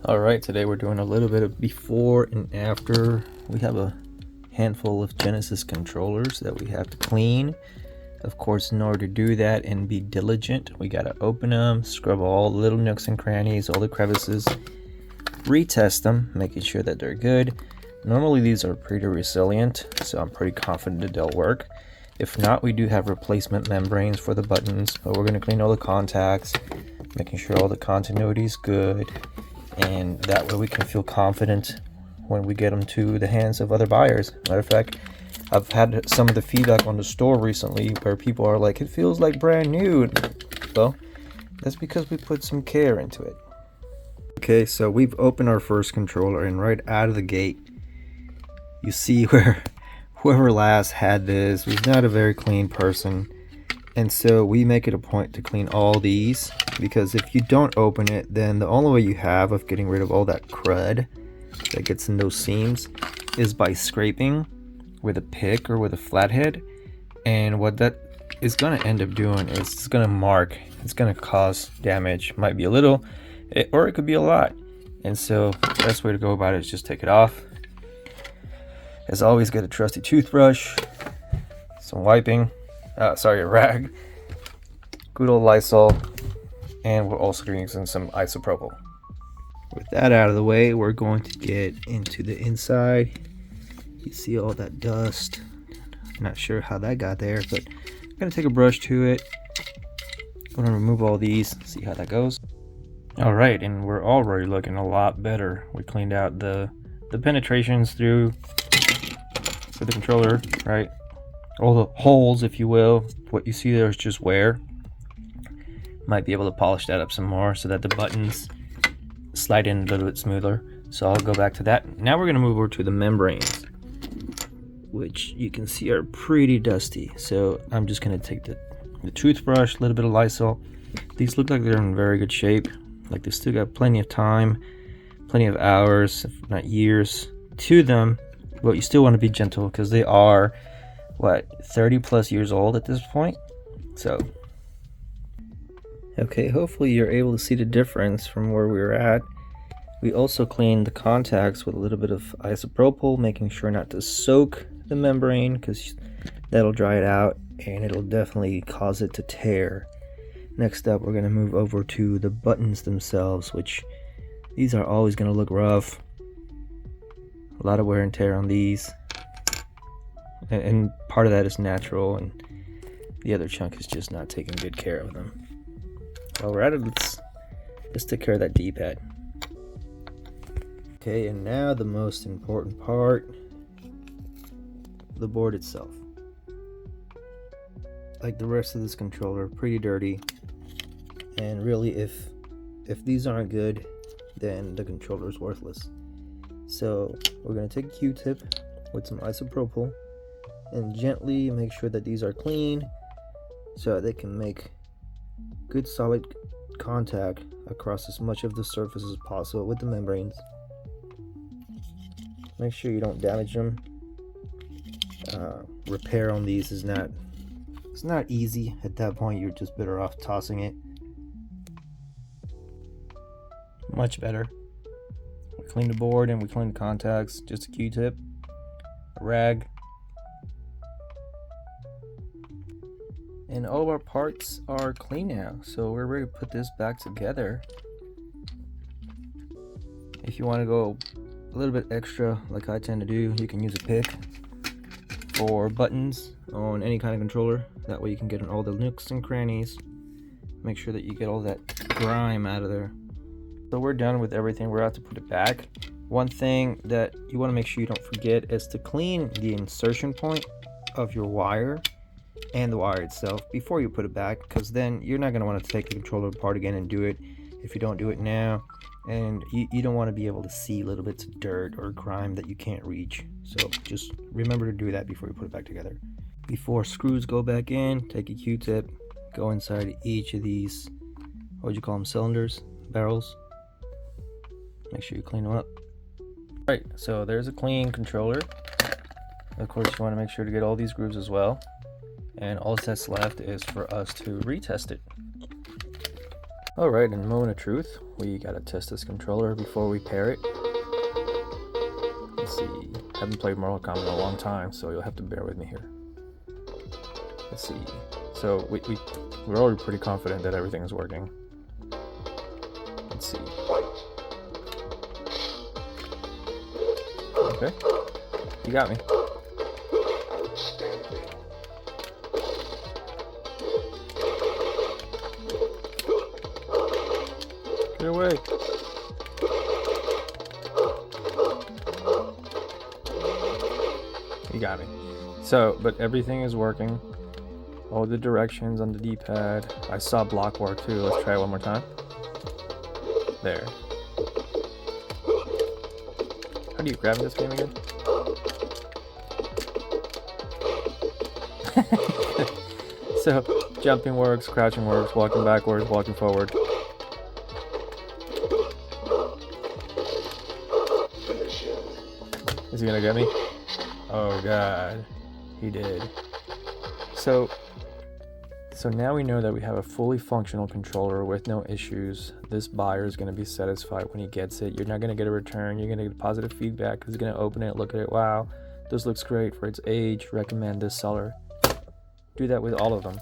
Alright, today we're doing a little bit of before and after. We have a handful of Genesis controllers that we have to clean. Of course, in order to do that and be diligent, we gotta open them, scrub all the little nooks and crannies, all the crevices, retest them, making sure that they're good. Normally these are pretty resilient, so I'm pretty confident that they'll work. If not, we do have replacement membranes for the buttons, but we're gonna clean all the contacts, making sure all the continuity is good, and that way we can feel confident when we get them to the hands of other buyers. Matter of fact, I've had some of the feedback on the store recently where people are like, it feels like brand new. Well, that's because we put some care into it. Okay, so we've opened our first controller, and right out of the gate you see where whoever last had this was not a very clean person, and so we make it a point to clean all these, because if you don't open it, then the only way you have of getting rid of all that crud that gets in those seams is by scraping with a pick or with a flathead. And what that is going to end up doing is it's going to mark, it's going to cause damage. Might be a little, or it could be a lot. And so the best way to go about it is just take it off. As always, get a trusty toothbrush, some wiping, a rag, good old Lysol, and we're also using some isopropyl. With that out of the way, we're going to get into the inside. You see all that dust. Not sure how that got there, but I'm going to take a brush to it. I'm going to remove all these, see how that goes. Alright, and we're already looking a lot better. We cleaned out the penetrations through for the controller, right? All the holes, if you will. What you see there is just wear. Might be able to polish that up some more so that the buttons slide in a little bit smoother. So I'll go back to that. Now we're going to move over to the membranes, which you can see are pretty dusty. So I'm just going to take the toothbrush, a little bit of Lysol. These look like they're in very good shape. Like they still got plenty of time, plenty of hours, if not years, to them. But you still want to be gentle because they are, what, 30 plus years old at this point? So, okay, hopefully you're able to see the difference from where we were at. We also cleaned the contacts with a little bit of isopropyl, making sure not to soak the membrane because that'll dry it out and it'll definitely cause it to tear. Next up, we're going to move over to the buttons themselves, which these are always going to look rough. A lot of wear and tear on these, and part of that is natural, and the other chunk is just not taking good care of them. While we're at it, let's take care of that D-pad. Okay, and now the most important part, the board itself. Like the rest of this controller, pretty dirty, and really if these aren't good, then the controller is worthless. So we're going to take a Q-tip with some isopropyl and gently make sure that these are clean so that they can make good solid contact across as much of the surface as possible with the membranes. Make sure you don't damage them. Repair on these is not easy. At that point you're just better off tossing it. Much better. We clean the board and we clean the contacts. Just a Q-tip, a rag, and all of our parts are clean now, so we're ready to put this back together. If you want to go a little bit extra like I tend to do, you can use a pick for buttons on any kind of controller. That way you can get in all the nooks and crannies, make sure that you get all that grime out of there. So we're done with everything. We're about to put it back. One thing that you want to make sure you don't forget is to clean the insertion point of your wire and the wire itself before you put it back, because then you're not going to want to take the controller apart again and do it if you don't do it now, and you don't want to be able to see little bits of dirt or grime that you can't reach. So just remember to do that before you put it back together. Before screws go back in, take a Q-tip, go inside each of these, what would you call them, cylinders, barrels. Make sure you clean them up. Alright, so there's a clean controller. Of course, you want to make sure to get all these grooves as well. And all that's left is for us to retest it. Alright, in the moment of truth, we gotta test this controller before we pair it. Let's see, haven't played Mortal Kombat in a long time, so you'll have to bear with me here. Let's see, so we're already pretty confident that everything is working. Let's see. Okay, you got me. Get away. You got me. So, but everything is working. All the directions on the D-pad. I saw block work too. Let's try it one more time. There. How do you grab this game again? So, jumping works, crouching works, walking backwards, walking forward. Is he gonna get me? Oh god, he did. So now we know that we have a fully functional controller with no issues. This buyer is going to be satisfied when he gets it. You're not going to get a return. You're going to get positive feedback because he's going to open it, look at it. Wow, this looks great for its age. Recommend this seller. Do that with all of them.